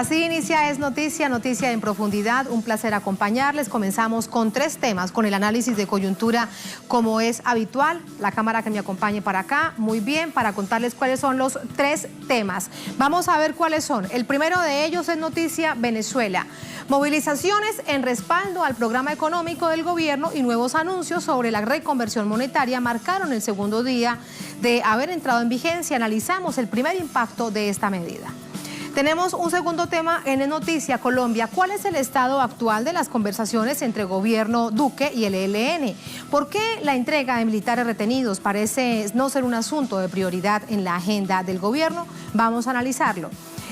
Así inicia Es Noticia, Noticia en Profundidad. Un placer acompañarles. Comenzamos con 3 temas, con el análisis de coyuntura como es habitual. La cámara que me acompañe para acá, muy bien, para contarles cuáles son los 3 temas. Vamos a ver cuáles son. El primero de ellos es Noticia Venezuela. Movilizaciones en respaldo al programa económico del gobierno y nuevos anuncios sobre la reconversión monetaria marcaron el segundo día de haber entrado en vigencia. Analizamos el primer impacto de esta medida. Tenemos un segundo tema en Noticia Colombia. ¿Cuál es el estado actual de las conversaciones entre gobierno Duque y el ELN? ¿Por qué la entrega de militares retenidos parece no ser un asunto de prioridad en la agenda del gobierno? Vamos a analizarlo.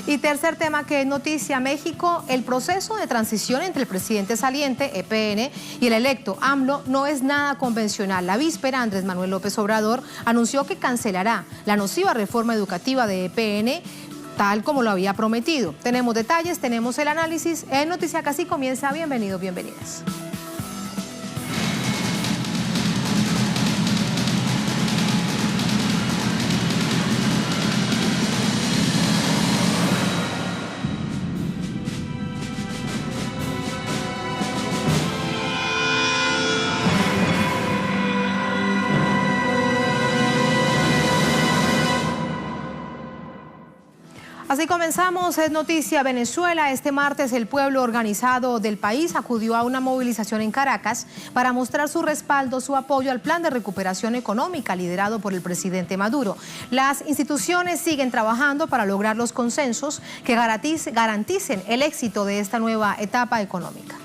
Y tercer tema que es Noticia México, el proceso de transición entre el presidente saliente, EPN, y el electo, AMLO, no es nada convencional. La víspera, Andrés Manuel López Obrador anunció que cancelará la nociva reforma educativa de EPN, tal como lo había prometido. Tenemos detalles, tenemos el análisis. En Noticia Casi comienza. Bienvenidos, bienvenidas. Así comenzamos, Es Noticia Venezuela. Este martes el pueblo organizado del país acudió a una movilización en Caracas para mostrar su respaldo, su apoyo al plan de recuperación económica liderado por el presidente Maduro. Las instituciones siguen trabajando para lograr los consensos que garanticen el éxito de esta nueva etapa económica.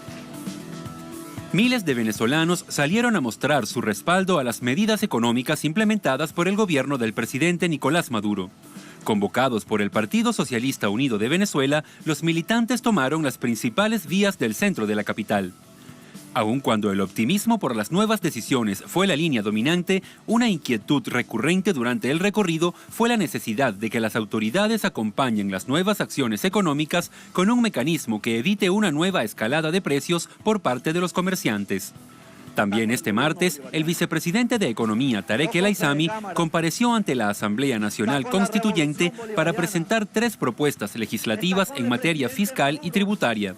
Miles de venezolanos salieron a mostrar su respaldo a las medidas económicas implementadas por el gobierno del presidente Nicolás Maduro. Convocados por el Partido Socialista Unido de Venezuela, los militantes tomaron las principales vías del centro de la capital. Aun cuando el optimismo por las nuevas decisiones fue la línea dominante, una inquietud recurrente durante el recorrido fue la necesidad de que las autoridades acompañen las nuevas acciones económicas con un mecanismo que evite una nueva escalada de precios por parte de los comerciantes. También este martes, el vicepresidente de Economía, Tarek El Aizami, compareció ante la Asamblea Nacional Constituyente para presentar 3 propuestas legislativas en materia fiscal y tributaria.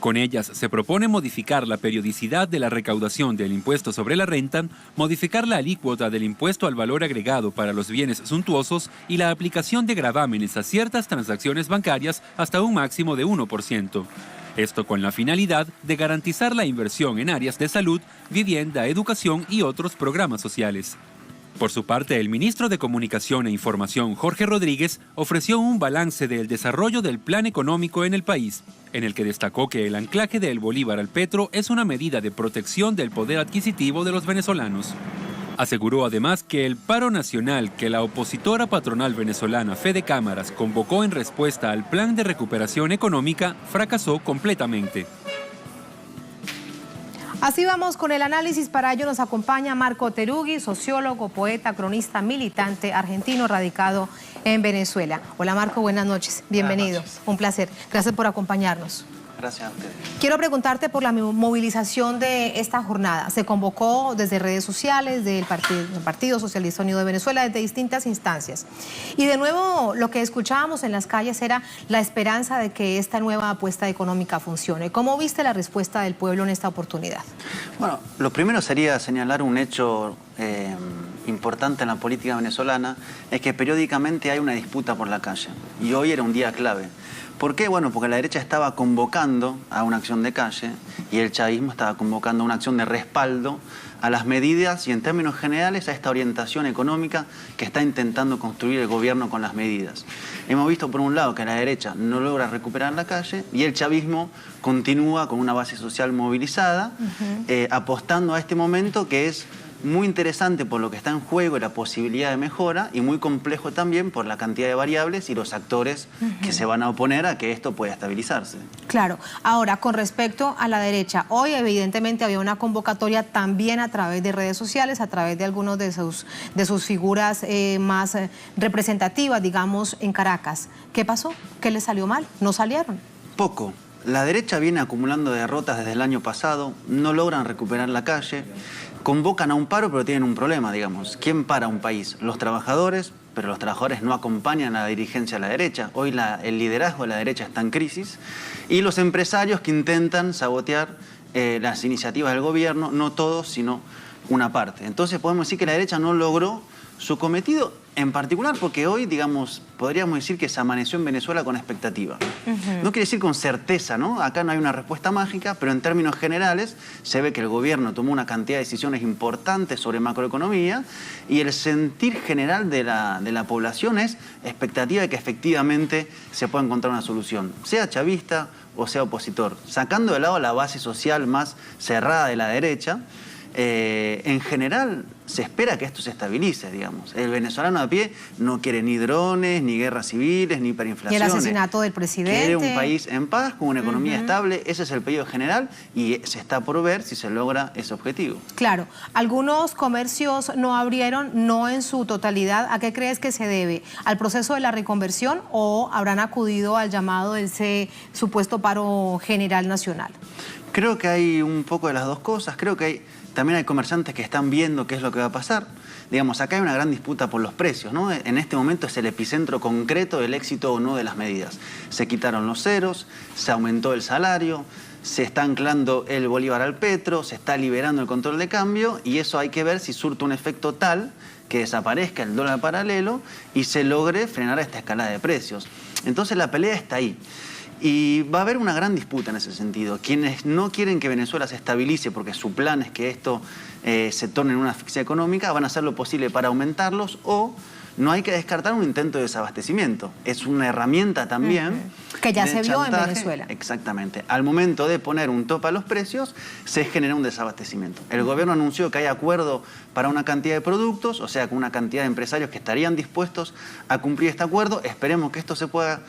Con ellas se propone modificar la periodicidad de la recaudación del impuesto sobre la renta, modificar la alícuota del impuesto al valor agregado para los bienes suntuosos y la aplicación de gravámenes a ciertas transacciones bancarias hasta un máximo de 1%. Esto con la finalidad de garantizar la inversión en áreas de salud, vivienda, educación y otros programas sociales. Por su parte, el ministro de Comunicación e Información, Jorge Rodríguez, ofreció un balance del desarrollo del plan económico en el país, en el que destacó que el anclaje del bolívar al petro es una medida de protección del poder adquisitivo de los venezolanos. Aseguró además que el paro nacional que la opositora patronal venezolana Fede Cámaras convocó en respuesta al plan de recuperación económica fracasó completamente. Así vamos con el análisis. Para ello nos acompaña Marco Terugui, sociólogo, poeta, cronista, militante argentino radicado en Venezuela. Hola Marco, buenas noches. Bienvenido. Buenas noches. Un placer. Gracias por acompañarnos. Gracias a ustedes. Quiero preguntarte por la movilización de esta jornada. Se convocó desde redes sociales, del Partido Socialista Unido de Venezuela, desde distintas instancias. Y de nuevo lo que escuchábamos en las calles era la esperanza de que esta nueva apuesta económica funcione. ¿Cómo viste la respuesta del pueblo en esta oportunidad? Bueno, lo primero sería señalar un hecho importante en la política venezolana, es que periódicamente hay una disputa por la calle. Y hoy era un día clave. ¿Por qué? Bueno, porque la derecha estaba convocando a una acción de calle y el chavismo estaba convocando a una acción de respaldo a las medidas y en términos generales a esta orientación económica que está intentando construir el gobierno con las medidas. Hemos visto por un lado que la derecha no logra recuperar la calle y el chavismo continúa con una base social movilizada, apostando a este momento que es muy interesante por lo que está en juego y la posibilidad de mejora, y muy complejo también por la cantidad de variables y los actores que se van a oponer a que esto pueda estabilizarse. Claro. Ahora, con respecto a la derecha, hoy evidentemente había una convocatoria también a través de redes sociales, a través de algunos de sus figuras más representativas, digamos, en Caracas. ¿Qué pasó? ¿Qué les salió mal? ¿No salieron? Poco. la derecha viene acumulando derrotas desde el año pasado, no logran recuperar la calle, convocan a un paro pero tienen un problema, digamos. ¿Quién para un país? Los trabajadores, pero los trabajadores no acompañan a la dirigencia de la derecha. Hoy el liderazgo de la derecha está en crisis. Y los empresarios que intentan sabotear las iniciativas del gobierno, no todos, sino una parte. Entonces podemos decir que la derecha no logró su cometido, en particular porque hoy, digamos, podríamos decir que se amaneció en Venezuela con expectativa. No quiere decir con certeza, ¿no? Acá no hay una respuesta mágica, pero en términos generales se ve que el gobierno tomó una cantidad de decisiones importantes sobre macroeconomía y el sentir general de la población es expectativa de que efectivamente se pueda encontrar una solución, sea chavista o sea opositor. Sacando de lado la base social más cerrada de la derecha, en general se espera que esto se estabilice, digamos. El venezolano a pie no quiere ni drones, ni guerras civiles, ni hiperinflación. Y el asesinato del presidente. Quiere un país en paz, con una economía estable. Ese es el pedido general y se está por ver si se logra ese objetivo. Claro. Algunos comercios no abrieron, no en su totalidad. ¿A qué crees que se debe? ¿Al proceso de la reconversión o habrán acudido al llamado de ese supuesto paro general nacional? Creo que hay un poco de las dos cosas. Creo que también hay comerciantes que están viendo qué es lo que va a pasar. Digamos, acá hay una gran disputa por los precios, ¿no? En este momento es el epicentro concreto del éxito o no de las medidas. Se quitaron los ceros, se aumentó el salario, se está anclando el bolívar al petro, se está liberando el control de cambio y eso hay que ver si surte un efecto tal que desaparezca el dólar paralelo y se logre frenar esta escalada de precios. Entonces la pelea está ahí. Y va a haber una gran disputa en ese sentido. Quienes no quieren que Venezuela se estabilice porque su plan es que esto se torne en una asfixia económica, van a hacer lo posible para aumentarlos o no hay que descartar un intento de desabastecimiento. Es una herramienta también. Que ya se vio en Venezuela. Exactamente. Al momento de poner un tope a los precios, se genera un desabastecimiento. El gobierno anunció que hay acuerdo para una cantidad de productos, o sea, con una cantidad de empresarios que estarían dispuestos a cumplir este acuerdo. Esperemos que esto se pueda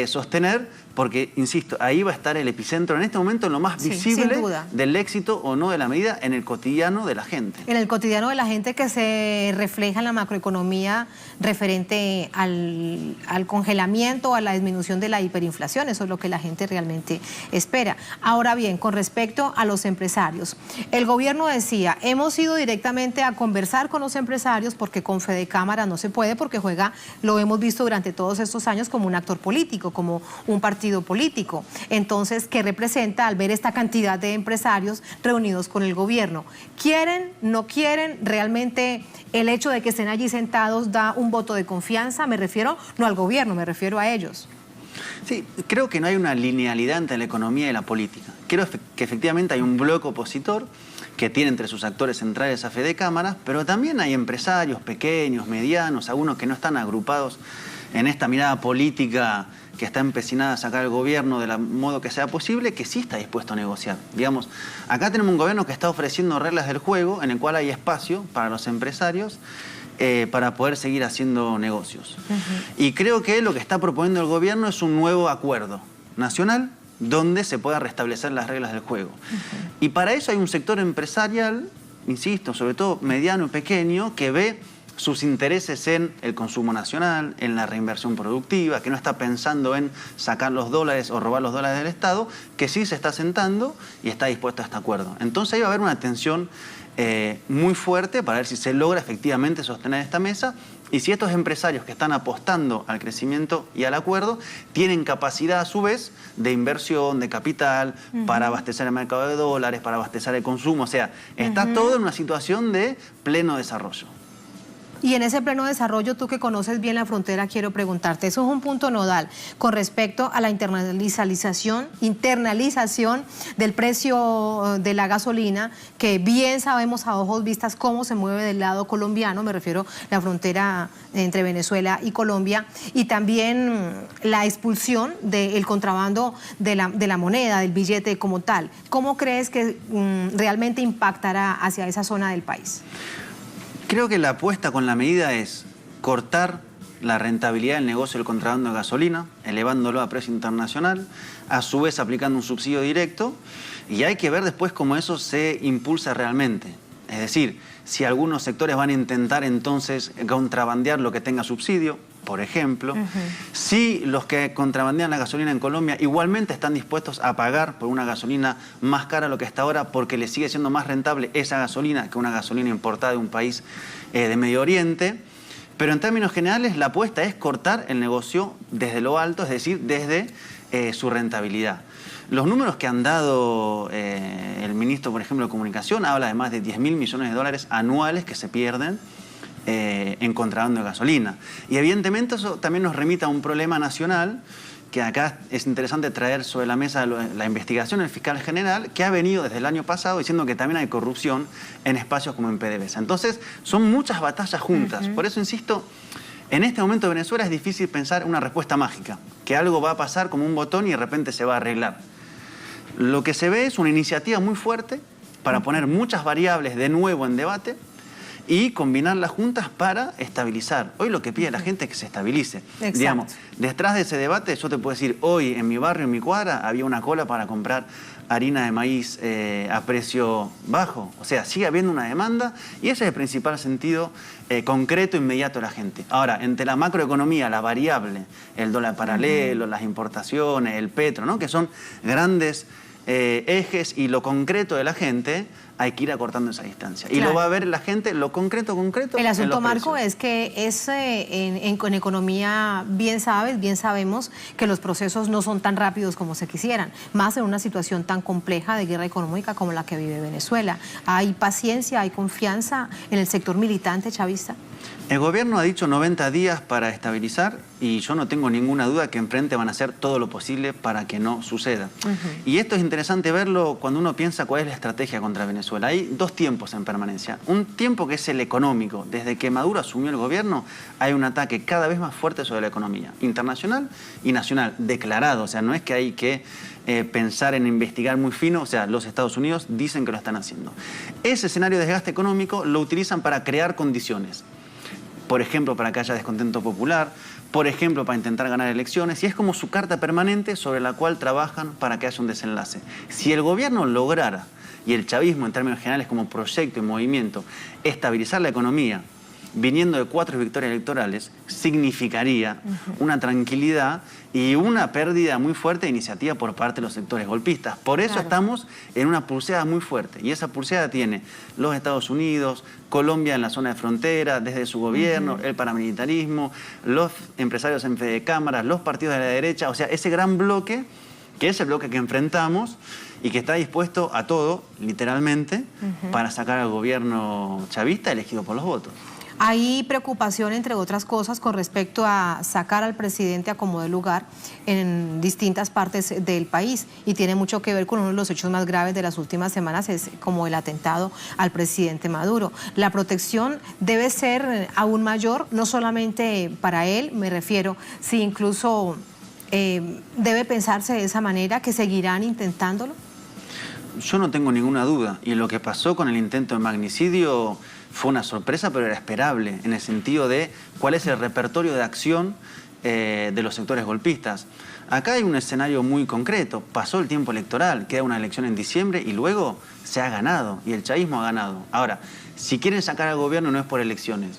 sostener, porque, insisto, ahí va a estar el epicentro en este momento, en lo más visible del éxito o no de la medida en el cotidiano de la gente. En el cotidiano de la gente que se refleja en la macroeconomía referente al congelamiento, a la disminución de la hiperinflación. Eso es lo que la gente realmente espera. Ahora bien, con respecto a los empresarios, el gobierno decía, hemos ido directamente a conversar con los empresarios porque con Fedecámara no se puede, porque juega, lo hemos visto durante todos estos años, como un actor político, como un partido político. Entonces, ¿qué representa al ver esta cantidad de empresarios reunidos con el gobierno? ¿Quieren, no quieren? ¿Realmente el hecho de que estén allí sentados da un voto de confianza? Me refiero no al gobierno, me refiero a ellos. Sí, creo que no hay una linealidad entre la economía y la política. Creo que efectivamente hay un bloque opositor que tiene entre sus actores centrales a Fedecámara, pero también hay empresarios pequeños, medianos, algunos que no están agrupados en esta mirada política que está empecinada a sacar al gobierno del modo que sea posible, que sí está dispuesto a negociar. Digamos, acá tenemos un gobierno que está ofreciendo reglas del juego en el cual hay espacio para los empresarios para poder seguir haciendo negocios. Y creo que lo que está proponiendo el gobierno es un nuevo acuerdo nacional donde se pueda restablecer las reglas del juego. Y para eso hay un sector empresarial, insisto, sobre todo mediano y pequeño, que ve sus intereses en el consumo nacional, en la reinversión productiva, que no está pensando en sacar los dólares o robar los dólares del Estado, que sí se está sentando y está dispuesto a este acuerdo. Entonces ahí va a haber una tensión muy fuerte para ver si se logra efectivamente sostener esta mesa y si estos empresarios que están apostando al crecimiento y al acuerdo tienen capacidad a su vez de inversión, de capital, para abastecer el mercado de dólares, para abastecer el consumo. O sea, está todo en una situación de pleno desarrollo. Y en ese pleno desarrollo, tú que conoces bien la frontera, quiero preguntarte, eso es un punto nodal con respecto a la internalización del precio de la gasolina, que bien sabemos a ojos vistas cómo se mueve del lado colombiano, me refiero a la frontera entre Venezuela y Colombia, y también la expulsión del contrabando de la moneda, del billete como tal. ¿Cómo crees que realmente impactará hacia esa zona del país? Creo que la apuesta con la medida es cortar la rentabilidad del negocio del contrabando de gasolina, elevándolo a precio internacional, a su vez aplicando un subsidio directo, y hay que ver después cómo eso se impulsa realmente. Es decir, si algunos sectores van a intentar entonces contrabandear lo que tenga subsidio, por ejemplo, si los que contrabandean la gasolina en Colombia igualmente están dispuestos a pagar por una gasolina más cara de lo que está ahora porque les sigue siendo más rentable esa gasolina que una gasolina importada de un país de Medio Oriente. Pero en términos generales la apuesta es cortar el negocio desde lo alto, es decir, desde su rentabilidad. Los números que han dado el ministro, por ejemplo, de Comunicación, habla de más de 10.000 millones de dólares anuales que se pierden en contrabando de gasolina. Y evidentemente eso también nos remite a un problema nacional, que acá es interesante traer sobre la mesa la investigación del fiscal general, que ha venido desde el año pasado diciendo que también hay corrupción en espacios como en PDVSA. Entonces, son muchas batallas juntas. Por eso, insisto, en este momento de Venezuela es difícil pensar una respuesta mágica, que algo va a pasar como un botón y de repente se va a arreglar. Lo que se ve es una iniciativa muy fuerte para poner muchas variables de nuevo en debate y combinarlas juntas para estabilizar. Hoy lo que pide la gente es que se estabilice. Exacto. Digamos, detrás de ese debate, yo te puedo decir, hoy en mi barrio, en mi cuadra, había una cola para comprar harina de maíz a precio bajo. O sea, sigue habiendo una demanda y ese es el principal sentido concreto, inmediato de la gente. Ahora, entre la macroeconomía, la variable, el dólar paralelo, las importaciones, el petro, ¿no? Que son grandes ejes, y lo concreto de la gente, hay que ir acortando esa distancia. Y claro, lo va a ver la gente, lo concreto. El asunto, Marco, es que en economía bien sabemos que los procesos no son tan rápidos como se quisieran, más en una situación tan compleja de guerra económica como la que vive Venezuela. ¿Hay paciencia, hay confianza en el sector militante chavista? El gobierno ha dicho 90 días para estabilizar y yo no tengo ninguna duda que enfrente van a hacer todo lo posible para que no suceda. Y esto es interesante verlo cuando uno piensa cuál es la estrategia contra Venezuela. Hay dos tiempos en permanencia. Un tiempo que es el económico. Desde que Maduro asumió el gobierno hay un ataque cada vez más fuerte sobre la economía internacional y nacional, declarado. O sea, no es que hay que pensar en investigar muy fino. O sea, los Estados Unidos dicen que lo están haciendo. Ese escenario de desgaste económico lo utilizan para crear condiciones. Por ejemplo, para que haya descontento popular, por ejemplo, para intentar ganar elecciones, y es como su carta permanente sobre la cual trabajan para que haya un desenlace. Si el gobierno lograra, y el chavismo en términos generales como proyecto y movimiento, estabilizar la economía, viniendo de 4 victorias electorales, significaría una tranquilidad y una pérdida muy fuerte de iniciativa por parte de los sectores golpistas. Por eso estamos en una pulseada muy fuerte. Y esa pulseada tiene los Estados Unidos, Colombia en la zona de frontera, desde su gobierno, el paramilitarismo, los empresarios en Fede Cámaras, los partidos de la derecha. O sea, ese gran bloque, que es el bloque que enfrentamos y que está dispuesto a todo, literalmente, para sacar al gobierno chavista elegido por los votos. Hay preocupación, entre otras cosas, con respecto a sacar al presidente a como de lugar en distintas partes del país, y tiene mucho que ver con uno de los hechos más graves de las últimas semanas, es como el atentado al presidente Maduro. La protección debe ser aún mayor, no solamente para él, me refiero, si incluso debe pensarse de esa manera, que seguirán intentándolo. Yo no tengo ninguna duda, y lo que pasó con el intento de magnicidio fue una sorpresa, pero era esperable, en el sentido de cuál es el repertorio de acción de los sectores golpistas. Acá hay un escenario muy concreto. Pasó el tiempo electoral, queda una elección en diciembre y luego se ha ganado, y el chavismo ha ganado. Ahora, si quieren sacar al gobierno no es por elecciones.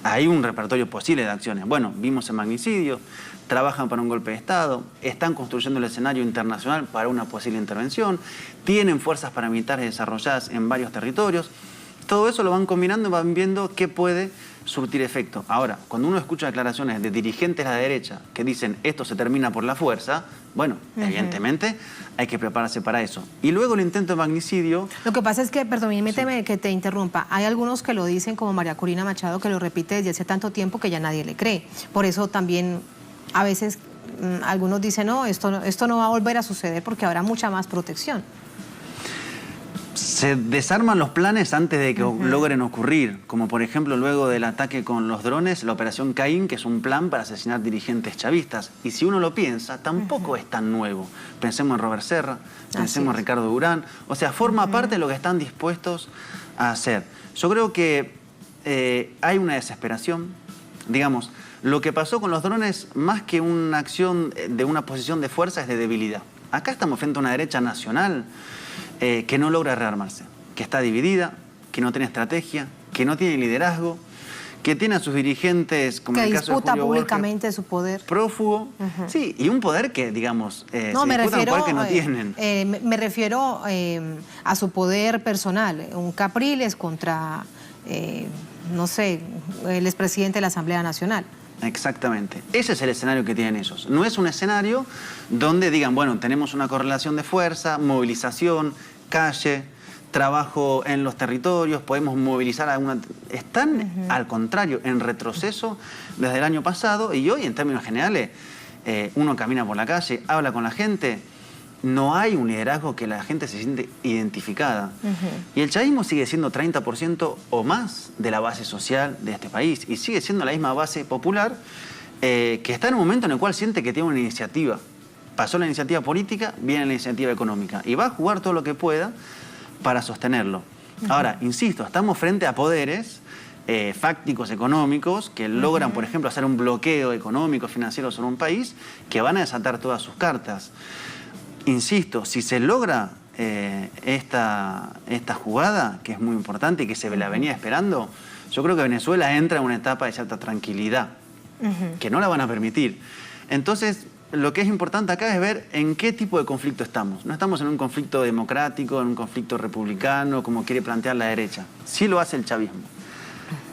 Hay un repertorio posible de acciones. Bueno, vimos el magnicidio, trabajan para un golpe de Estado, están construyendo el escenario internacional para una posible intervención, tienen fuerzas paramilitares desarrolladas en varios territorios. Todo eso lo van combinando y van viendo qué puede surtir efecto. Ahora, cuando uno escucha declaraciones de dirigentes de la derecha que dicen esto se termina por la fuerza, bueno, evidentemente hay que prepararse para eso. Y luego el intento de magnicidio... Lo que pasa es que, permíteme que te interrumpa, hay algunos que lo dicen, como María Corina Machado, que lo repite desde hace tanto tiempo que ya nadie le cree. Por eso también a veces algunos dicen, no, esto no va a volver a suceder porque habrá mucha más protección. Se desarman los planes antes de que logren ocurrir, como por ejemplo luego del ataque con los drones, la operación Caín, que es un plan para asesinar dirigentes chavistas. Y si uno lo piensa, tampoco es tan nuevo. Pensemos en Robert Serra, pensemos en Ricardo Durán. O sea, forma parte de lo que están dispuestos a hacer. Yo creo que hay una desesperación. Digamos, lo que pasó con los drones, más que una acción de una posición de fuerza, es de debilidad. Acá estamos frente a una derecha nacional que no logra rearmarse, que está dividida, que no tiene estrategia, que no tiene liderazgo, que tiene a sus dirigentes, como que en el caso de disputa Julio públicamente Borges, su poder. prófugo, sí, y un poder que, digamos, No, se me disputa refiero, un poder que no tienen. me refiero a su poder personal, un Capriles contra, no sé, el expresidente de la Asamblea Nacional. Exactamente. Ese es el escenario que tienen ellos. No es un escenario donde digan, bueno, tenemos una correlación de fuerza, movilización, calle, trabajo en los territorios, podemos movilizar a una... Están, al contrario, en retroceso desde el año pasado y hoy, en términos generales, uno camina por la calle, habla con la gente, no hay un liderazgo que la gente se siente identificada. Y el chavismo sigue siendo 30% o más de la base social de este país y sigue siendo la misma base popular que está en un momento en el cual siente que tiene una iniciativa. Pasó la iniciativa política, viene la iniciativa económica y va a jugar todo lo que pueda para sostenerlo. Ahora, insisto, estamos frente a poderes fácticos económicos que logran, por ejemplo, hacer un bloqueo económico, financiero sobre un país, que van a desatar todas sus cartas. Insisto, si se logra esta jugada, que es muy importante y que se la venía esperando, yo creo que Venezuela entra en una etapa de cierta tranquilidad, que no la van a permitir. Entonces, lo que es importante acá es ver en qué tipo de conflicto estamos. No estamos en un conflicto democrático, en un conflicto republicano, como quiere plantear la derecha. Sí lo hace el chavismo.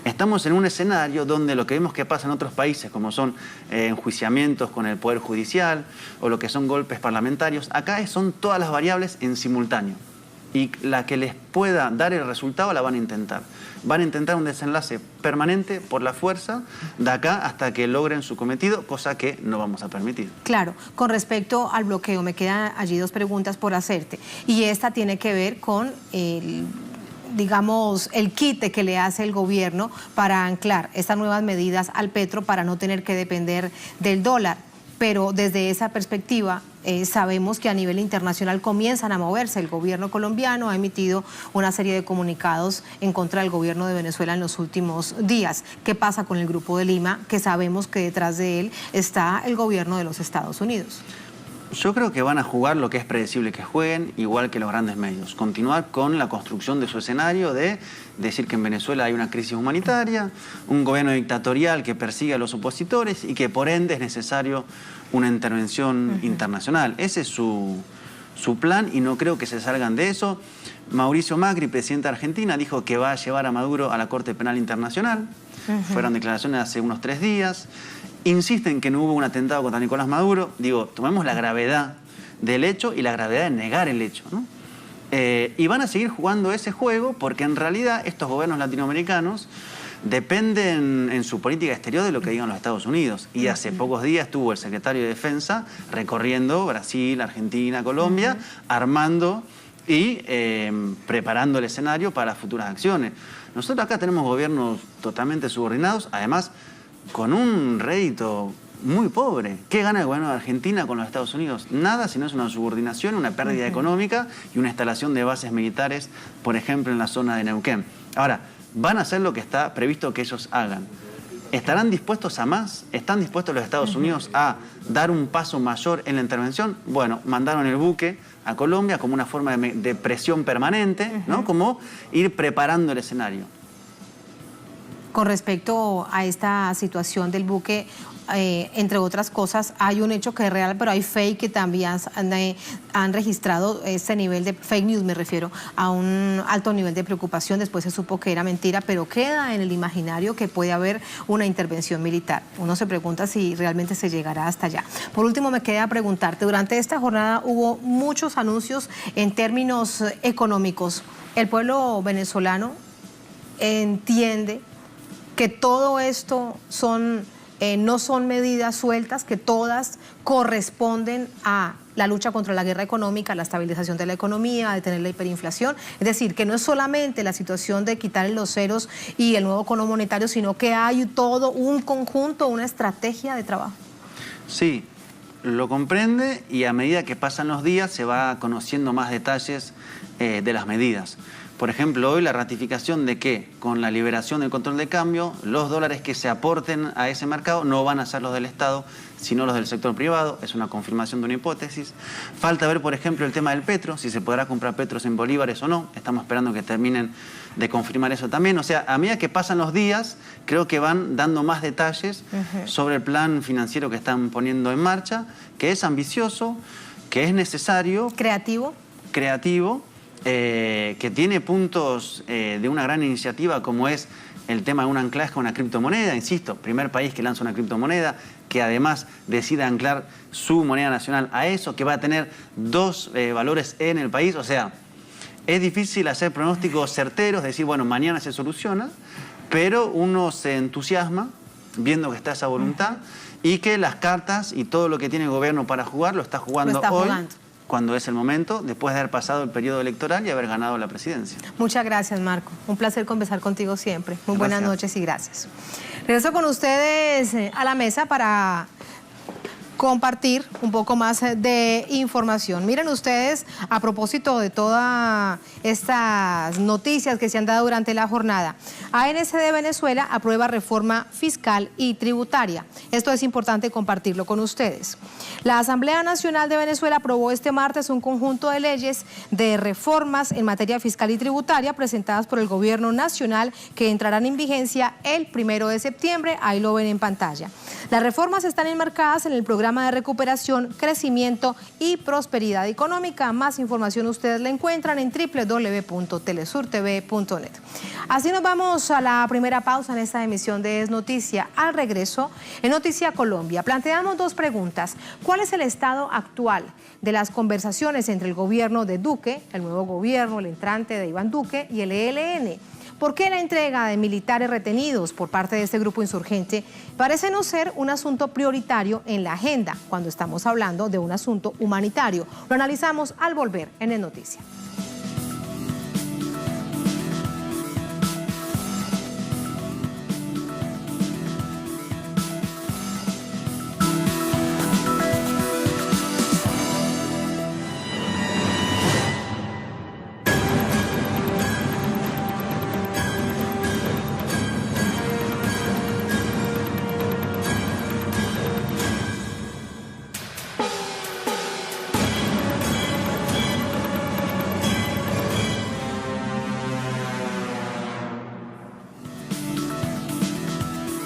Estamos en un escenario donde lo que vemos que pasa en otros países, como son enjuiciamientos con el Poder Judicial o lo que son golpes parlamentarios, acá son todas las variables en simultáneo. Y la que les pueda dar el resultado la van a intentar. Van a intentar un desenlace permanente por la fuerza de acá hasta que logren su cometido, cosa que no vamos a permitir. Claro, con respecto al bloqueo, me quedan allí dos preguntas por hacerte. Y esta tiene que ver con digamos, el quite que le hace el gobierno para anclar estas nuevas medidas al petro para no tener que depender del dólar. Pero desde esa perspectiva sabemos que a nivel internacional comienzan a moverse. El gobierno colombiano ha emitido una serie de comunicados en contra del gobierno de Venezuela en los últimos días. ¿Qué pasa con el Grupo de Lima? Que sabemos que detrás de él está el gobierno de los Estados Unidos. Yo creo que van a jugar lo que es predecible que jueguen, igual que los grandes medios. Continuar con la construcción de su escenario de decir que en Venezuela hay una crisis humanitaria, un gobierno dictatorial que persigue a los opositores y que por ende es necesario una intervención internacional. Ese es su plan y no creo que se salgan de eso. Mauricio Macri, presidente de Argentina, dijo que va a llevar a Maduro a la Corte Penal Internacional. Fueron declaraciones hace unos 3 días. Insisten que no hubo un atentado contra Nicolás Maduro. Digo, tomemos la gravedad del hecho y la gravedad de negar el hecho, ¿no? Y van a seguir jugando ese juego porque en realidad estos gobiernos latinoamericanos dependen en su política exterior de lo que digan los Estados Unidos. Y hace pocos días estuvo el secretario de Defensa recorriendo Brasil, Argentina, Colombia, armando y preparando el escenario para futuras acciones. Nosotros acá tenemos gobiernos totalmente subordinados, además con un rédito muy pobre. ¿Qué gana el gobierno de Argentina con los Estados Unidos? Nada, sino es una subordinación, una pérdida económica y una instalación de bases militares, por ejemplo, en la zona de Neuquén. Ahora, van a hacer lo que está previsto que ellos hagan. ¿Estarán dispuestos a más? ¿Están dispuestos los Estados Unidos a dar un paso mayor en la intervención? Bueno, mandaron el buque a Colombia como una forma de presión permanente, ¿no? Como ir preparando el escenario. Con respecto a esta situación del buque, entre otras cosas, hay un hecho que es real, pero hay fake que también han registrado este nivel de fake news, me refiero a un alto nivel de preocupación. Después se supo que era mentira, pero queda en el imaginario que puede haber una intervención militar. Uno se pregunta si realmente se llegará hasta allá. Por último, me queda preguntarte, durante esta jornada hubo muchos anuncios en términos económicos. El pueblo venezolano entiende que todo esto no son medidas sueltas, que todas corresponden a la lucha contra la guerra económica, la estabilización de la economía, a detener la hiperinflación. Es decir, que no es solamente la situación de quitar los ceros y el nuevo cono monetario, sino que hay todo un conjunto, una estrategia de trabajo. Sí, lo comprende y a medida que pasan los días se va conociendo más detalles de las medidas. Por ejemplo, hoy la ratificación de que con la liberación del control de cambio, los dólares que se aporten a ese mercado no van a ser los del Estado, sino los del sector privado. Es una confirmación de una hipótesis. Falta ver, por ejemplo, el tema del petro, si se podrá comprar petros en bolívares o no. Estamos esperando que terminen de confirmar eso también. O sea, a medida que pasan los días, creo que van dando más detalles sobre el plan financiero que están poniendo en marcha, que es ambicioso, que es necesario. Creativo. Que tiene puntos de una gran iniciativa como es el tema de un anclaje a una criptomoneda. Insisto, primer país que lanza una criptomoneda, que además decide anclar su moneda nacional a eso, que va a tener dos valores en el país. O sea, es difícil hacer pronósticos certeros, decir, bueno, mañana se soluciona, pero uno se entusiasma viendo que está esa voluntad y que las cartas y todo lo que tiene el gobierno para jugar lo está jugando hoy. Cuando es el momento, después de haber pasado el periodo electoral y haber ganado la presidencia. Muchas gracias, Marco. Un placer conversar contigo siempre. Muy buenas noches y gracias. Regreso con ustedes a la mesa para compartir un poco más de información. Miren ustedes, a propósito de todas estas noticias que se han dado durante la jornada, ANC de Venezuela aprueba reforma fiscal y tributaria. Esto es importante compartirlo con ustedes. La Asamblea Nacional de Venezuela aprobó este martes un conjunto de leyes de reformas en materia fiscal y tributaria presentadas por el Gobierno Nacional que entrarán en vigencia el 1 de septiembre. Ahí lo ven en pantalla. Las reformas están enmarcadas en el programa de recuperación, crecimiento y prosperidad económica. Más información ustedes la encuentran en www.telesurtv.net. Así nos vamos a la primera pausa en esta emisión de Es Noticia. Al regreso, en Noticia Colombia, planteamos dos preguntas. ¿Cuál es el estado actual de las conversaciones entre el gobierno de Duque, el nuevo gobierno, el entrante de Iván Duque, y el ELN? ¿Por qué la entrega de militares retenidos por parte de este grupo insurgente parece no ser un asunto prioritario en la agenda cuando estamos hablando de un asunto humanitario? Lo analizamos al volver en Es Noticia.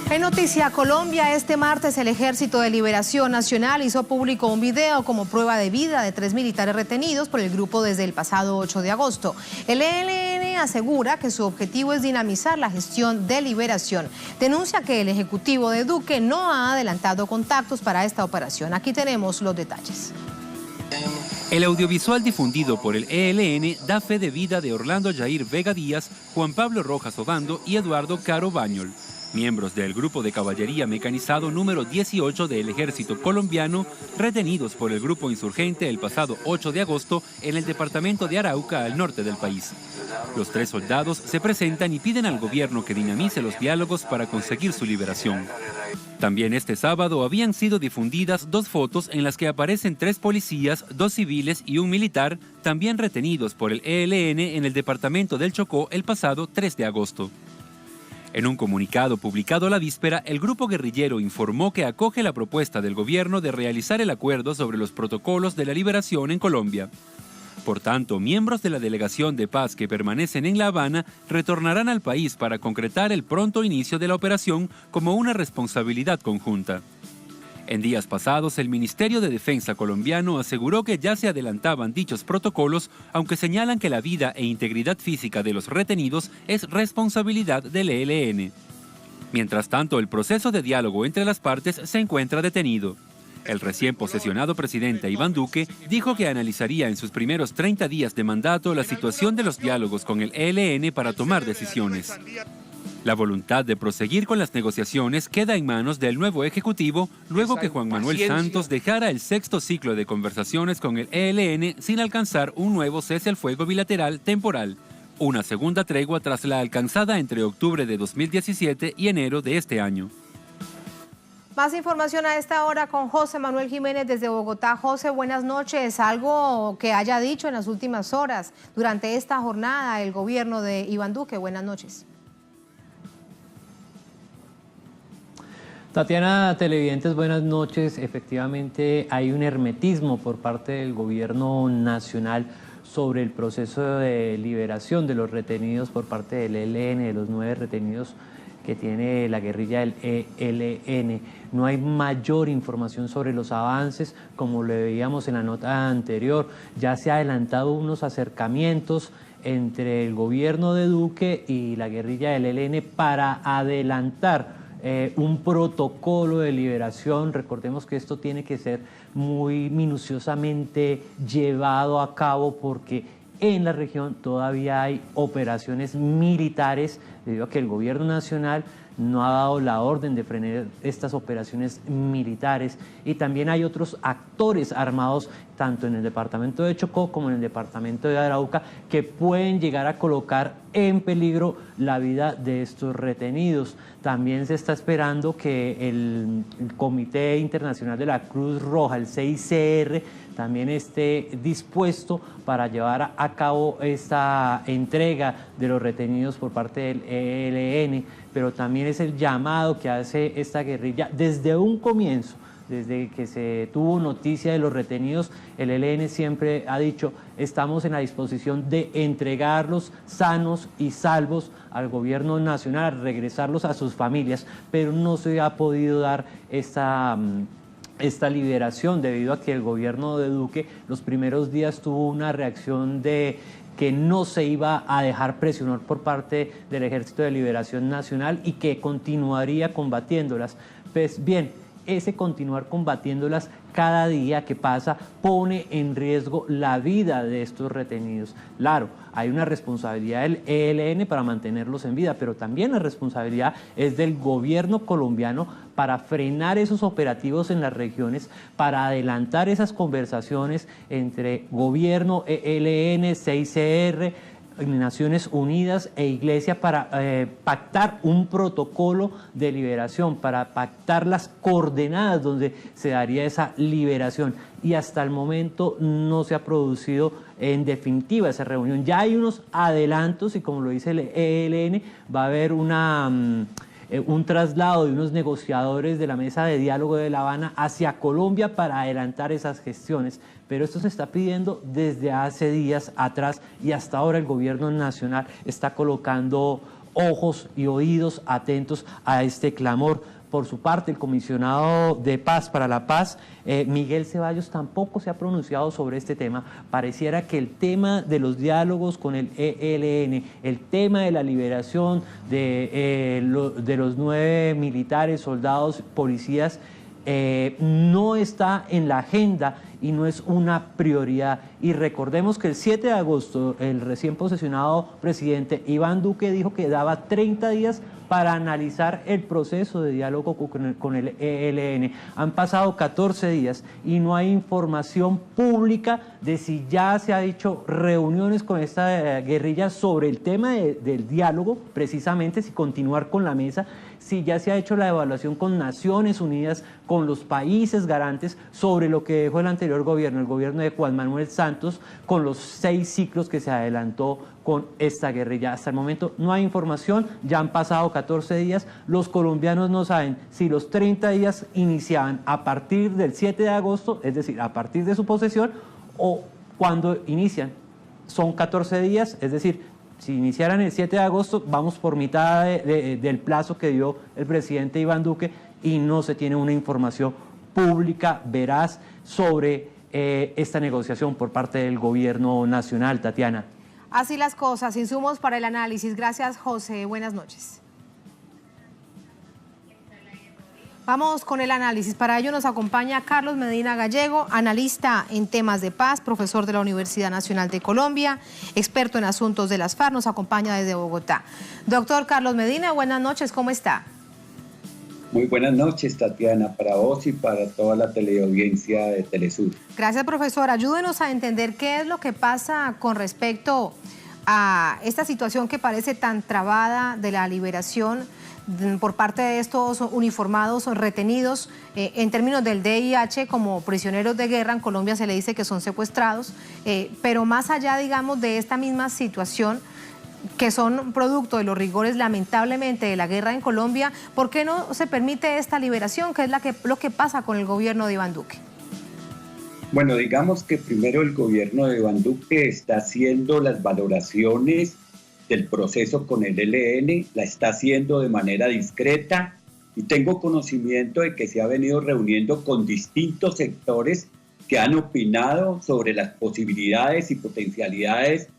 En Noticia Colombia, este martes el Ejército de Liberación Nacional hizo público un video como prueba de vida de 3 militares retenidos por el grupo desde el pasado 8 de agosto. El ELN asegura que su objetivo es dinamizar la gestión de liberación. Denuncia que el Ejecutivo de Duque no ha adelantado contactos para esta operación. Aquí tenemos los detalles. El audiovisual difundido por el ELN da fe de vida de Orlando Jair Vega Díaz, Juan Pablo Rojas Obando y Eduardo Caro Bañol, miembros del Grupo de Caballería Mecanizado número 18 del Ejército Colombiano, retenidos por el grupo insurgente el pasado 8 de agosto en el departamento de Arauca, al norte del país. Los 3 soldados se presentan y piden al gobierno que dinamice los diálogos para conseguir su liberación. También este sábado habían sido difundidas 2 fotos en las que aparecen 3 policías, 2 civiles y un militar, también retenidos por el ELN en el departamento del Chocó el pasado 3 de agosto. En un comunicado publicado la víspera, el grupo guerrillero informó que acoge la propuesta del gobierno de realizar el acuerdo sobre los protocolos de la liberación en Colombia. Por tanto, miembros de la delegación de paz que permanecen en La Habana retornarán al país para concretar el pronto inicio de la operación como una responsabilidad conjunta. En días pasados, el Ministerio de Defensa colombiano aseguró que ya se adelantaban dichos protocolos, aunque señalan que la vida e integridad física de los retenidos es responsabilidad del ELN. Mientras tanto, el proceso de diálogo entre las partes se encuentra detenido. El recién posesionado presidente Iván Duque dijo que analizaría en sus primeros 30 días de mandato la situación de los diálogos con el ELN para tomar decisiones. La voluntad de proseguir con las negociaciones queda en manos del nuevo Ejecutivo luego que Juan Manuel Santos dejara el 6º ciclo de conversaciones con el ELN sin alcanzar un nuevo cese al fuego bilateral temporal, una segunda tregua tras la alcanzada entre octubre de 2017 y enero de este año. Más información a esta hora con José Manuel Jiménez desde Bogotá. José, buenas noches. Algo que haya dicho en las últimas horas durante esta jornada el gobierno de Iván Duque. Buenas noches. Tatiana, televidentes, buenas noches. Efectivamente, hay un hermetismo por parte del gobierno nacional sobre el proceso de liberación de los retenidos por parte del ELN, de los 9 retenidos que tiene la guerrilla del ELN. No hay mayor información sobre los avances, como lo veíamos en la nota anterior. Ya se han adelantado unos acercamientos entre el gobierno de Duque y la guerrilla del ELN para adelantar un protocolo de liberación. Recordemos que esto tiene que ser muy minuciosamente llevado a cabo porque en la región todavía hay operaciones militares debido a que el gobierno nacional no ha dado la orden de frenar estas operaciones militares, y también hay otros actores armados tanto en el departamento de Chocó como en el departamento de Arauca que pueden llegar a colocar en peligro la vida de estos retenidos. También se está esperando que el Comité Internacional de la Cruz Roja, el CICR, también esté dispuesto para llevar a cabo esta entrega de los retenidos por parte del ELN, pero también es el llamado que hace esta guerrilla desde un comienzo. Desde que se tuvo noticia de los retenidos, el ELN siempre ha dicho: estamos en la disposición de entregarlos sanos y salvos al gobierno nacional, regresarlos a sus familias, pero no se ha podido dar esta liberación debido a que el gobierno de Duque los primeros días tuvo una reacción de que no se iba a dejar presionar por parte del Ejército de Liberación Nacional y que continuaría combatiéndolas. Pues bien, ese continuar combatiéndolas cada día que pasa pone en riesgo la vida de estos retenidos. Claro, hay una responsabilidad del ELN para mantenerlos en vida, pero también la responsabilidad es del gobierno colombiano para frenar esos operativos en las regiones, para adelantar esas conversaciones entre gobierno, ELN, CICR, Naciones Unidas e Iglesia para pactar un protocolo de liberación, para pactar las coordenadas donde se daría esa liberación. Y hasta el momento no se ha producido en definitiva esa reunión. Ya hay unos adelantos y, como lo dice el ELN, va a haber un traslado de unos negociadores de la mesa de diálogo de La Habana hacia Colombia para adelantar esas gestiones. Pero esto se está pidiendo desde hace días atrás y hasta ahora el gobierno nacional está colocando ojos y oídos atentos a este clamor. Por su parte, el comisionado de Paz para la Paz, Miguel Ceballos, tampoco se ha pronunciado sobre este tema. Pareciera que el tema de los diálogos con el ELN, el tema de la liberación de los 9 militares, soldados, policías, no está en la agenda y no es una prioridad. Y recordemos que el 7 de agosto el recién posesionado presidente Iván Duque dijo que daba 30 días para analizar el proceso de diálogo con el ELN. Han pasado 14 días y no hay información pública de si ya se ha hecho reuniones con esta guerrilla sobre el tema del diálogo, precisamente si continuar con la mesa, si ya se ha hecho la evaluación con Naciones Unidas, con los países garantes sobre lo que dejó el anterior gobierno, el gobierno de Juan Manuel Santos, con los 6 ciclos que se adelantó con esta guerrilla. Hasta el momento no hay información, ya han pasado 14 días, los colombianos no saben si los 30 días iniciaban a partir del 7 de agosto, es decir, a partir de su posesión, o cuando inician. Son 14 días, es decir, si iniciaran el 7 de agosto, vamos por mitad del plazo que dio el presidente Iván Duque y no se tiene una información pública, veraz, sobre esta negociación por parte del gobierno nacional. Tatiana. Así las cosas, insumos para el análisis. Gracias, José. Buenas noches. Vamos con el análisis. Para ello nos acompaña Carlos Medina Gallego, analista en temas de paz, profesor de la Universidad Nacional de Colombia, experto en asuntos de las FARC, nos acompaña desde Bogotá. Doctor Carlos Medina, buenas noches, ¿cómo está? Muy buenas noches, Tatiana, para vos y para toda la teleaudiencia de Telesur. Gracias, profesor. Ayúdenos a entender qué es lo que pasa con respecto a esta situación que parece tan trabada de la liberación por parte de estos uniformados retenidos en términos del DIH como prisioneros de guerra? En Colombia se le dice que son secuestrados, pero más allá, digamos, de esta misma situación, que son producto de los rigores lamentablemente de la guerra en Colombia, ¿por qué no se permite esta liberación? ¿Qué es lo que pasa con el gobierno de Iván Duque? Bueno, digamos que primero el gobierno de Iván Duque está haciendo las valoraciones del proceso con el ELN, la está haciendo de manera discreta, y tengo conocimiento de que se ha venido reuniendo con distintos sectores que han opinado sobre las posibilidades y potencialidades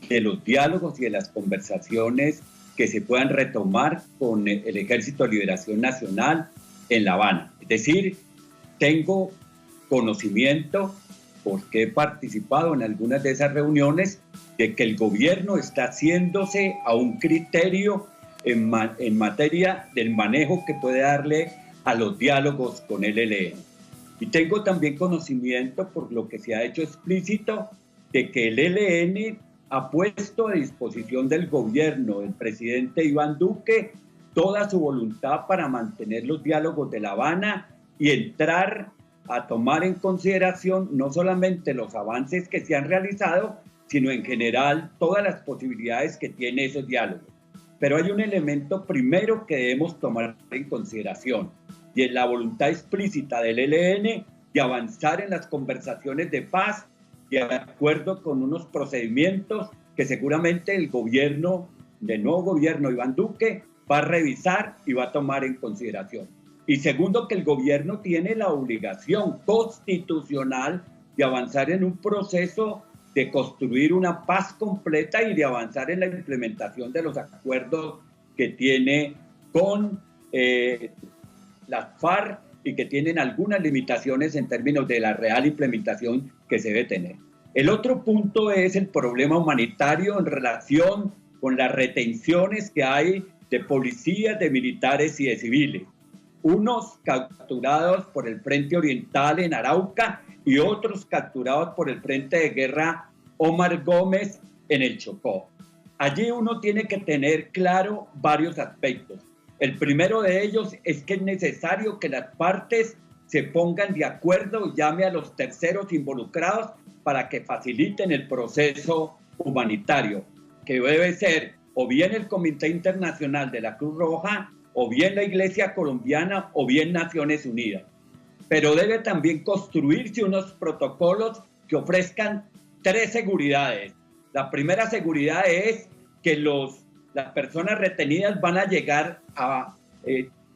de los diálogos y de las conversaciones que se puedan retomar con el Ejército de Liberación Nacional en La Habana. Es decir, tengo conocimiento, porque he participado en algunas de esas reuniones, de que el gobierno está haciéndose a un criterio en materia del manejo que puede darle a los diálogos con el ELN. Y tengo también conocimiento, por lo que se ha hecho explícito, de que el ELN ha puesto a disposición del gobierno del presidente Iván Duque toda su voluntad para mantener los diálogos de La Habana y entrar a tomar en consideración no solamente los avances que se han realizado, sino en general todas las posibilidades que tiene esos diálogos. Pero hay un elemento primero que debemos tomar en consideración, y es la voluntad explícita del ELN de avanzar en las conversaciones de paz, de acuerdo con unos procedimientos que seguramente el nuevo gobierno Iván Duque va a revisar y va a tomar en consideración. Y segundo, que el gobierno tiene la obligación constitucional de avanzar en un proceso de construir una paz completa y de avanzar en la implementación de los acuerdos que tiene con las FARC y que tienen algunas limitaciones en términos de la real implementación que se debe tener. El otro punto es el problema humanitario en relación con las retenciones que hay de policías, de militares y de civiles. Unos capturados por el Frente Oriental en Arauca y otros capturados por el Frente de Guerra Omar Gómez en el Chocó. Allí uno tiene que tener claro varios aspectos. El primero de ellos es que es necesario que las partes se pongan de acuerdo y llame a los terceros involucrados para que faciliten el proceso humanitario, que debe ser o bien el Comité Internacional de la Cruz Roja, o bien la Iglesia Colombiana, o bien Naciones Unidas. Pero debe también construirse unos protocolos que ofrezcan tres seguridades. La primera seguridad es que las personas retenidas van a llegar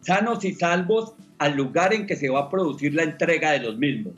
sanos y salvos al lugar en que se va a producir la entrega de los mismos.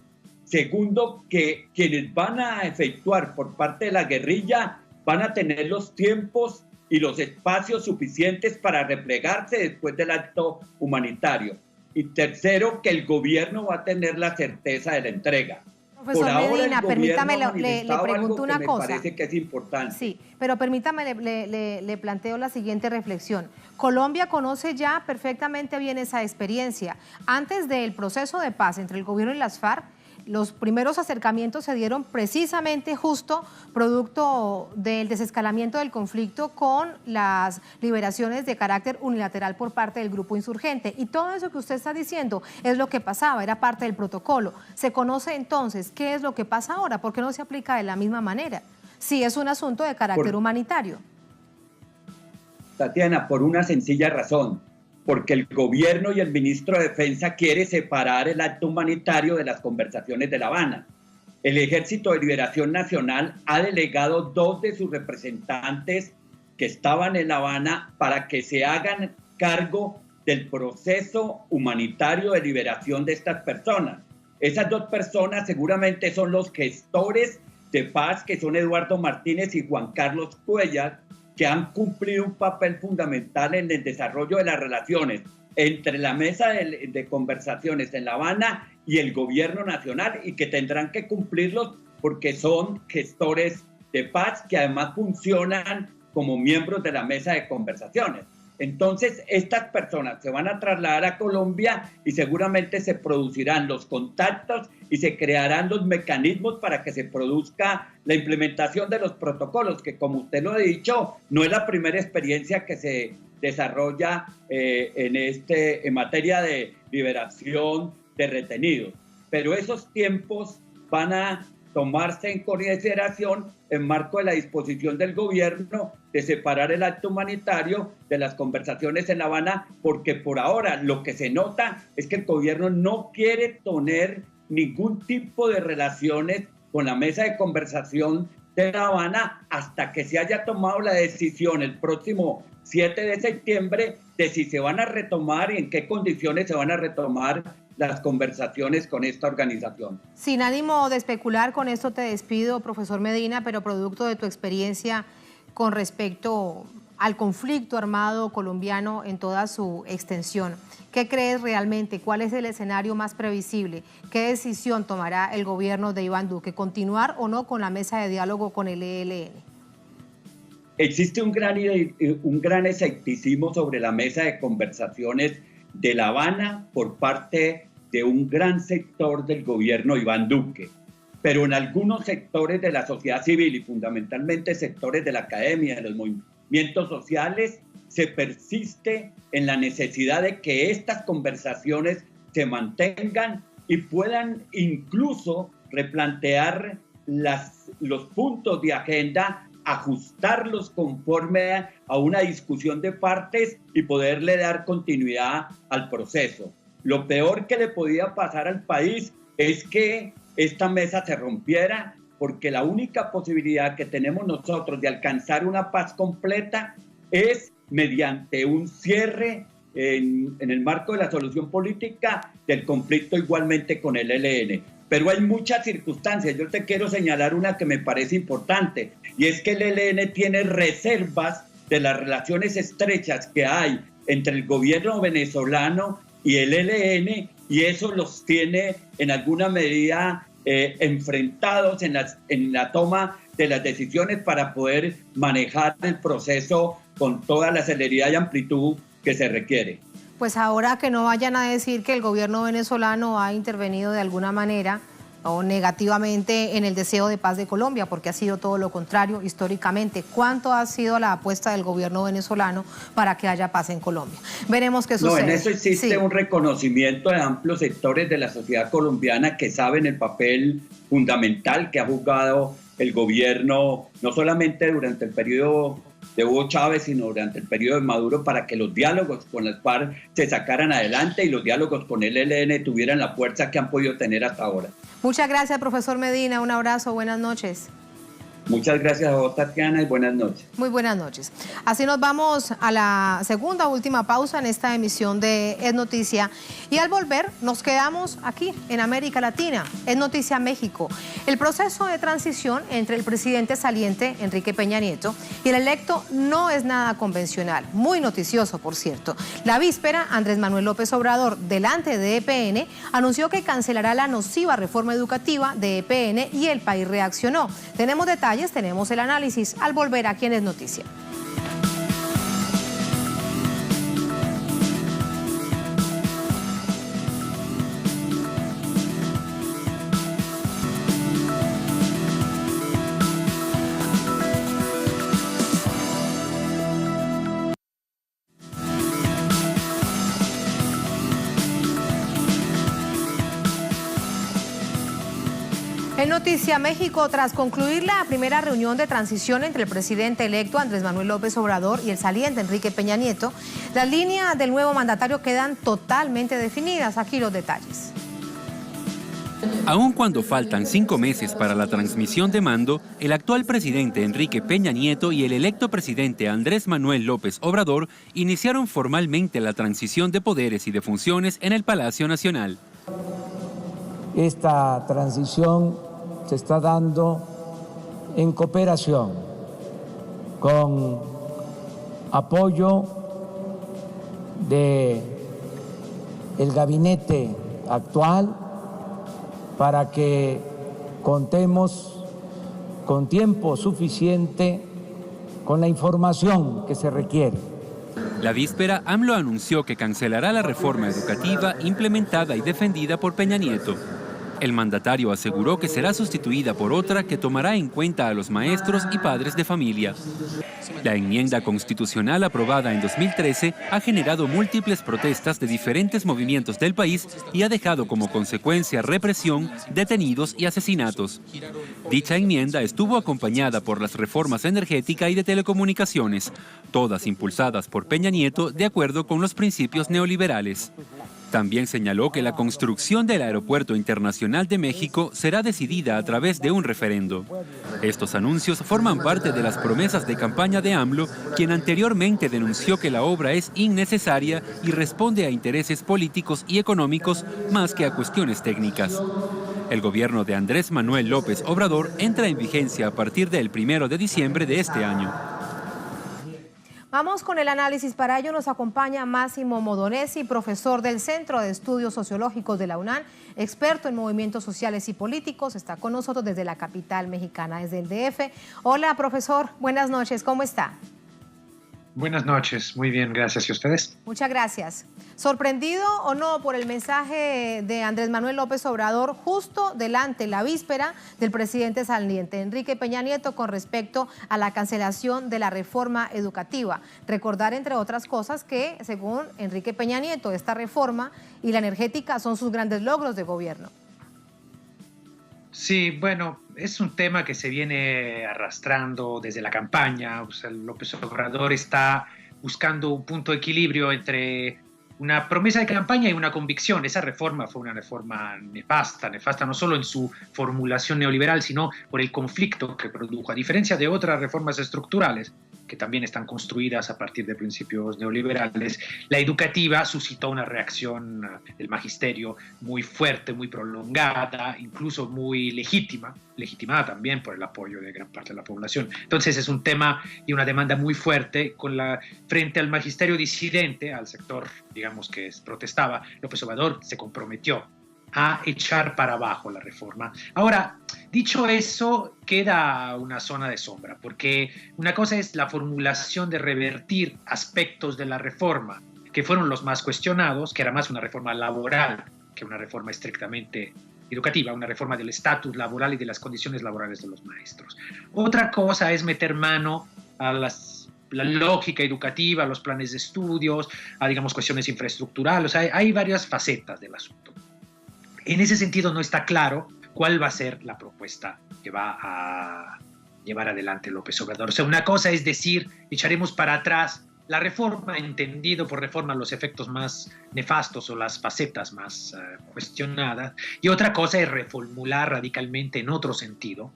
Segundo, que quienes van a efectuar por parte de la guerrilla van a tener los tiempos y los espacios suficientes para replegarse después del acto humanitario. Y tercero, que el gobierno va a tener la certeza de la entrega. Profesor Medina, permítame, le pregunto una cosa. Me parece que es importante. Sí, pero permítame, le planteo la siguiente reflexión. Colombia conoce ya perfectamente bien esa experiencia. Antes del proceso de paz entre el gobierno y las FARC, los primeros acercamientos se dieron precisamente justo producto del desescalamiento del conflicto con las liberaciones de carácter unilateral por parte del grupo insurgente. Y todo eso que usted está diciendo es lo que pasaba, era parte del protocolo. ¿Se conoce entonces qué es lo que pasa ahora? ¿Por qué no se aplica de la misma manera? Si es un asunto de carácter humanitario. Tatiana, por una sencilla razón. Porque el gobierno y el ministro de Defensa quiere separar el acto humanitario de las conversaciones de La Habana. El Ejército de Liberación Nacional ha delegado 2 de sus representantes que estaban en La Habana para que se hagan cargo del proceso humanitario de liberación de estas personas. Esas 2 personas seguramente son los gestores de paz, que son Eduardo Martínez y Juan Carlos Cuellar, que han cumplido un papel fundamental en el desarrollo de las relaciones entre la mesa de conversaciones en La Habana y el gobierno nacional, y que tendrán que cumplirlos porque son gestores de paz que además funcionan como miembros de la mesa de conversaciones. Entonces, estas personas se van a trasladar a Colombia y seguramente se producirán los contactos y se crearán los mecanismos para que se produzca la implementación de los protocolos, que como usted lo ha dicho, no es la primera experiencia que se desarrolla en materia de liberación de retenidos. Pero esos tiempos van a tomarse en consideración en marco de la disposición del gobierno de separar el acto humanitario de las conversaciones en La Habana, porque por ahora lo que se nota es que el gobierno no quiere tener ningún tipo de relaciones con la mesa de conversación de La Habana hasta que se haya tomado la decisión el próximo 7 de septiembre de si se van a retomar y en qué condiciones se van a retomar las conversaciones con esta organización. Sin ánimo de especular, con esto te despido, profesor Medina, pero producto de tu experiencia con respecto al conflicto armado colombiano en toda su extensión, ¿qué crees realmente? ¿Cuál es el escenario más previsible? ¿Qué decisión tomará el gobierno de Iván Duque? ¿Continuar o no con la mesa de diálogo con el ELN? Existe un gran escepticismo sobre la mesa de conversaciones de La Habana por parte de un gran sector del gobierno Iván Duque, pero en algunos sectores de la sociedad civil y fundamentalmente sectores de la academia, de los movimientos sociales, se persiste en la necesidad de que estas conversaciones se mantengan y puedan incluso replantear los puntos de agenda, ajustarlos conforme a una discusión de partes y poderle dar continuidad al proceso. Lo peor que le podía pasar al país es que esta mesa se rompiera, porque la única posibilidad que tenemos nosotros de alcanzar una paz completa es mediante un cierre en el marco de la solución política del conflicto igualmente con el ELN. Pero hay muchas circunstancias. Yo te quiero señalar una que me parece importante, y es que el ELN tiene reservas de las relaciones estrechas que hay entre el gobierno venezolano y el ELN, y eso los tiene en alguna medida enfrentados en la toma de las decisiones para poder manejar el proceso con toda la celeridad y amplitud que se requiere. Pues ahora que no vayan a decir que el gobierno venezolano ha intervenido de alguna manera o negativamente en el deseo de paz de Colombia, porque ha sido todo lo contrario históricamente. ¿Cuánto ha sido la apuesta del gobierno venezolano para que haya paz en Colombia? Veremos qué sucede. No, en eso existe un reconocimiento de amplios sectores de la sociedad colombiana que saben el papel fundamental que ha jugado el gobierno, no solamente durante el periodo de Hugo Chávez, sino durante el periodo de Maduro, para que los diálogos con las FARC se sacaran adelante y los diálogos con el ELN tuvieran la fuerza que han podido tener hasta ahora. Muchas gracias, profesor Medina. Un abrazo. Buenas noches. Muchas gracias a vos, Tatiana, y buenas noches. Muy buenas noches. Así nos vamos a la segunda última pausa en esta emisión de Es Noticia. Y al volver nos quedamos aquí en América Latina. Es Noticia México. El proceso de transición entre el presidente saliente, Enrique Peña Nieto, y el electo no es nada convencional. Muy noticioso, por cierto. La víspera, Andrés Manuel López Obrador, delante de EPN, anunció que cancelará la nociva reforma educativa de EPN y el país reaccionó. Tenemos detalles, tenemos el análisis al volver aquí en Es Noticia. En Noticia México, tras concluir la primera reunión de transición entre el presidente electo Andrés Manuel López Obrador y el saliente Enrique Peña Nieto, las líneas del nuevo mandatario quedan totalmente definidas. Aquí los detalles. Aun cuando faltan 5 meses para la transmisión de mando, el actual presidente Enrique Peña Nieto y el electo presidente Andrés Manuel López Obrador iniciaron formalmente la transición de poderes y de funciones en el Palacio Nacional. Esta transición se está dando en cooperación, con apoyo del gabinete actual, para que contemos con tiempo suficiente con la información que se requiere. La víspera, AMLO anunció que cancelará la reforma educativa implementada y defendida por Peña Nieto. El mandatario aseguró que será sustituida por otra que tomará en cuenta a los maestros y padres de familia. La enmienda constitucional aprobada en 2013 ha generado múltiples protestas de diferentes movimientos del país y ha dejado como consecuencia represión, detenidos y asesinatos. Dicha enmienda estuvo acompañada por las reformas energética y de telecomunicaciones, todas impulsadas por Peña Nieto de acuerdo con los principios neoliberales. También señaló que la construcción del Aeropuerto Internacional de México será decidida a través de un referendo. Estos anuncios forman parte de las promesas de campaña de AMLO, quien anteriormente denunció que la obra es innecesaria y responde a intereses políticos y económicos más que a cuestiones técnicas. El gobierno de Andrés Manuel López Obrador entra en vigencia a partir del 1 de diciembre de este año. Vamos con el análisis. Para ello nos acompaña Máximo Modonesi, profesor del Centro de Estudios Sociológicos de la UNAM, experto en movimientos sociales y políticos. Está con nosotros desde la capital mexicana, desde el DF. Hola, profesor. Buenas noches. ¿Cómo está? Buenas noches. Muy bien, gracias. ¿Y ustedes? Muchas gracias. ¿Sorprendido o no por el mensaje de Andrés Manuel López Obrador justo delante, la víspera, del presidente saliente Enrique Peña Nieto con respecto a la cancelación de la reforma educativa? Recordar, entre otras cosas, que según Enrique Peña Nieto, esta reforma y la energética son sus grandes logros de gobierno. Sí, bueno, es un tema que se viene arrastrando desde la campaña. O sea, López Obrador está buscando un punto de equilibrio entre una promesa de campaña y una convicción. Esa reforma fue una reforma nefasta no solo en su formulación neoliberal, sino por el conflicto que produjo. A diferencia de otras reformas estructurales, que también están construidas a partir de principios neoliberales, la educativa suscitó una reacción del magisterio muy fuerte, muy prolongada, incluso muy legitimada también por el apoyo de gran parte de la población. Entonces es un tema y una demanda muy fuerte frente al magisterio disidente, al sector, digamos, que protestaba. López Obrador se comprometió a echar para abajo la reforma. Ahora, dicho eso, queda una zona de sombra, porque una cosa es la formulación de revertir aspectos de la reforma, que fueron los más cuestionados, que era más una reforma laboral que una reforma estrictamente educativa, una reforma del estatus laboral y de las condiciones laborales de los maestros. Otra cosa es meter mano a la lógica educativa, a los planes de estudios, a, digamos, cuestiones infraestructurales. O sea, hay varias facetas del asunto. En ese sentido no está claro cuál va a ser la propuesta que va a llevar adelante López Obrador. O sea, una cosa es decir, echaremos para atrás la reforma, entendido por reforma los efectos más nefastos o las facetas más cuestionadas, y otra cosa es reformular radicalmente en otro sentido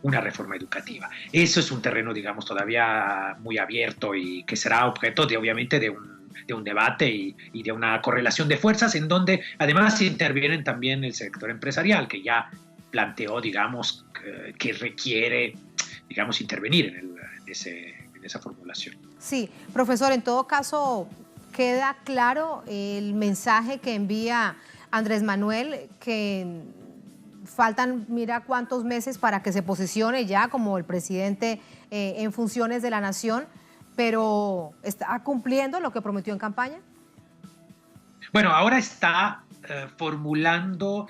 una reforma educativa. Eso es un terreno, digamos, todavía muy abierto y que será objeto de, obviamente, de un debate y de una correlación de fuerzas, en donde además intervienen también el sector empresarial, que ya planteó, digamos, que requiere, digamos, intervenir en esa formulación. Sí, profesor, en todo caso queda claro el mensaje que envía Andrés Manuel, que faltan, mira cuántos meses para que se posicione ya como el presidente en funciones de la nación, pero ¿está cumpliendo lo que prometió en campaña? Bueno, ahora está formulando,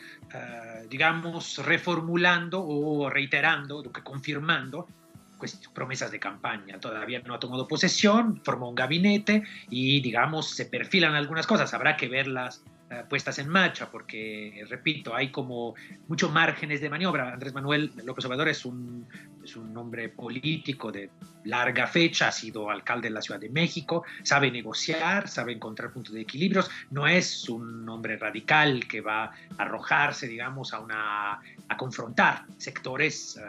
digamos, reformulando o reiterando, confirmando promesas de campaña. Todavía no ha tomado posesión, formó un gabinete y, digamos, se perfilan algunas cosas. Habrá que verlas puestas en marcha, porque, repito, hay como muchos márgenes de maniobra. Andrés Manuel López Obrador es un hombre político de larga fecha, ha sido alcalde de la Ciudad de México, sabe negociar, sabe encontrar puntos de equilibrios, no es un hombre radical que va a arrojarse, digamos, a confrontar sectores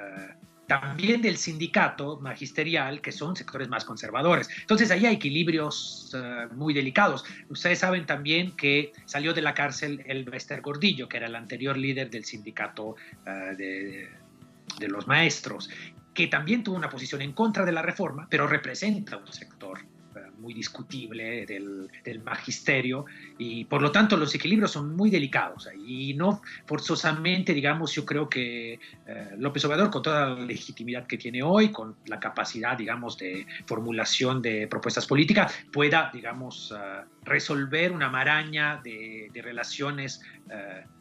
también del sindicato magisterial, que son sectores más conservadores. Entonces, ahí hay equilibrios muy delicados. Ustedes saben también que salió de la cárcel el Bester Gordillo, que era el anterior líder del sindicato de los maestros, que también tuvo una posición en contra de la reforma, pero representa un sector muy discutible del magisterio, y por lo tanto los equilibrios son muy delicados y no forzosamente, digamos, yo creo que López Obrador, con toda la legitimidad que tiene hoy, con la capacidad, digamos, de formulación de propuestas políticas, pueda, digamos, resolver una maraña de relaciones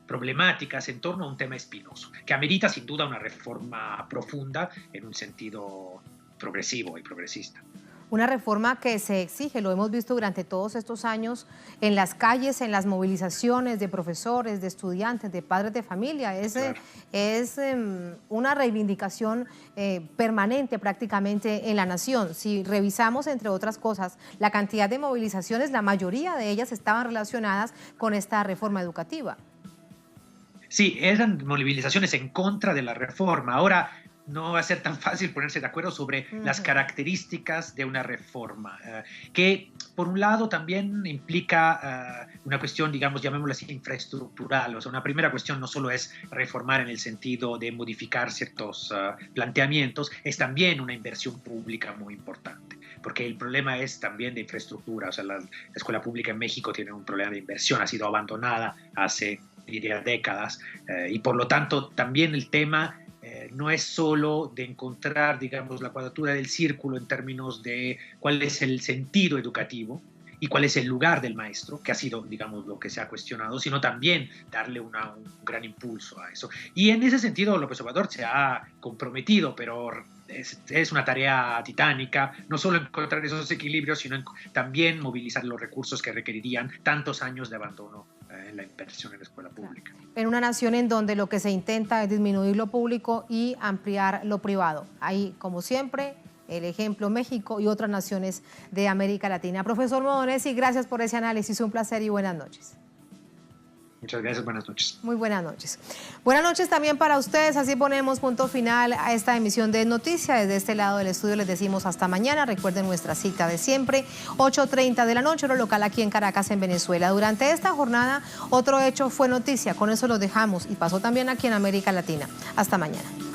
problemáticas en torno a un tema espinoso, que amerita sin duda una reforma profunda en un sentido progresivo y progresista. Una reforma que se exige, lo hemos visto durante todos estos años en las calles, en las movilizaciones de profesores, de estudiantes, de padres de familia. Es una reivindicación permanente prácticamente en la nación. Si revisamos, entre otras cosas, la cantidad de movilizaciones, la mayoría de ellas estaban relacionadas con esta reforma educativa. Sí, eran movilizaciones en contra de la reforma. Ahora no va a ser tan fácil ponerse de acuerdo sobre las características de una reforma, que por un lado también implica una cuestión, digamos, llamémosla así, infraestructural. O sea, una primera cuestión no solo es reformar en el sentido de modificar ciertos planteamientos, es también una inversión pública muy importante, porque el problema es también de infraestructura. O sea, la escuela pública en México tiene un problema de inversión, ha sido abandonada hace, diría, décadas, y por lo tanto también el tema no es solo de encontrar, digamos, la cuadratura del círculo en términos de cuál es el sentido educativo y cuál es el lugar del maestro, que ha sido, digamos, lo que se ha cuestionado, sino también darle un gran impulso a eso. Y en ese sentido López Obrador se ha comprometido, pero es una tarea titánica, no solo encontrar esos equilibrios, sino también movilizar los recursos que requerirían tantos años de abandono en la inversión en la escuela pública. En una nación en donde lo que se intenta es disminuir lo público y ampliar lo privado. Ahí, como siempre, el ejemplo México y otras naciones de América Latina. Profesor Modenesi, gracias por ese análisis, un placer y buenas noches. Muchas gracias, buenas noches. Muy buenas noches. Buenas noches también para ustedes, así ponemos punto final a esta emisión de Noticias. Desde este lado del estudio les decimos hasta mañana. Recuerden nuestra cita de siempre, 8:30 de la noche, hora local aquí en Caracas, en Venezuela. Durante esta jornada, otro hecho fue noticia, con eso lo dejamos y pasó también aquí en América Latina. Hasta mañana.